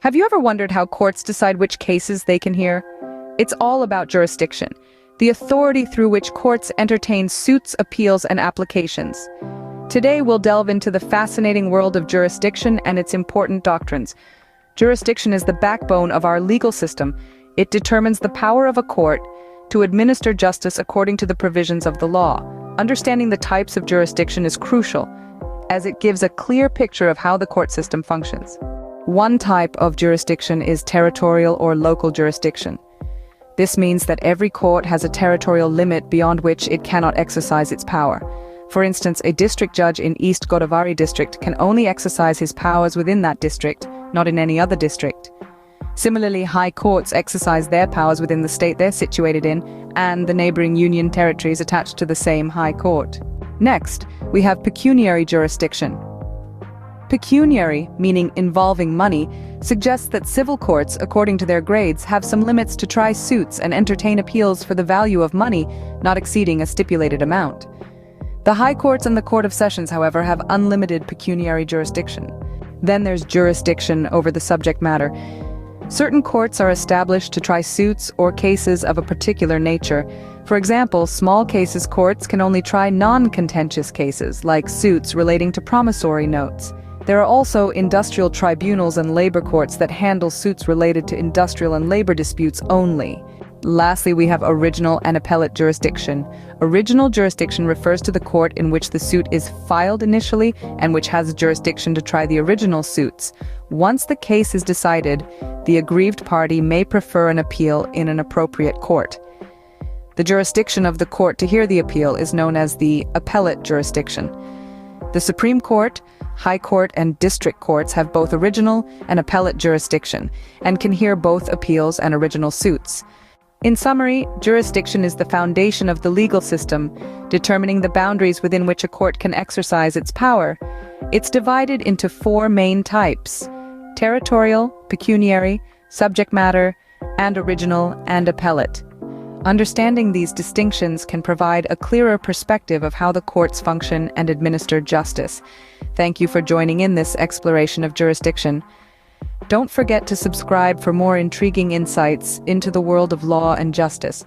Have you ever wondered how courts decide which cases they can hear? It's all about jurisdiction, the authority through which courts entertain suits, appeals, and applications. Today we'll delve into the fascinating world of jurisdiction and its important doctrines. Jurisdiction is the backbone of our legal system. It determines the power of a court to administer justice according to the provisions of the law. Understanding the types of jurisdiction is crucial, as it gives a clear picture of how the court system functions. One type of jurisdiction is territorial or local jurisdiction. This means that every court has a territorial limit beyond which it cannot exercise its power. For instance, a district judge in East Godavari district can only exercise his powers within that district, not in any other district. Similarly, high courts exercise their powers within the state they're situated in and the neighboring union territories attached to the same high court. Next, we have pecuniary jurisdiction. Pecuniary, meaning involving money, suggests that civil courts, according to their grades, have some limits to try suits and entertain appeals for the value of money not exceeding a stipulated amount. The High Courts and the Court of Sessions, however, have unlimited pecuniary jurisdiction. Then there's jurisdiction over the subject matter. Certain courts are established to try suits or cases of a particular nature. For example, small cases courts can only try non-contentious cases, like suits relating to promissory notes. There are also industrial tribunals and labor courts that handle suits related to industrial and labor disputes only. Lastly, we have original and appellate jurisdiction. Original jurisdiction refers to the court in which the suit is filed initially and which has jurisdiction to try the original suits. Once the case is decided, the aggrieved party may prefer an appeal in an appropriate court. The jurisdiction of the court to hear the appeal is known as the appellate jurisdiction. The Supreme Court, High Court, and District Courts have both original and appellate jurisdiction and can hear both appeals and original suits. In summary, jurisdiction is the foundation of the legal system, determining the boundaries within which a court can exercise its power. It's divided into four main types: territorial, pecuniary, subject matter, and original and appellate. Understanding these distinctions can provide a clearer perspective of how the courts function and administer justice. Thank you for joining in this exploration of jurisdiction. Don't forget to subscribe for more intriguing insights into the world of law and justice.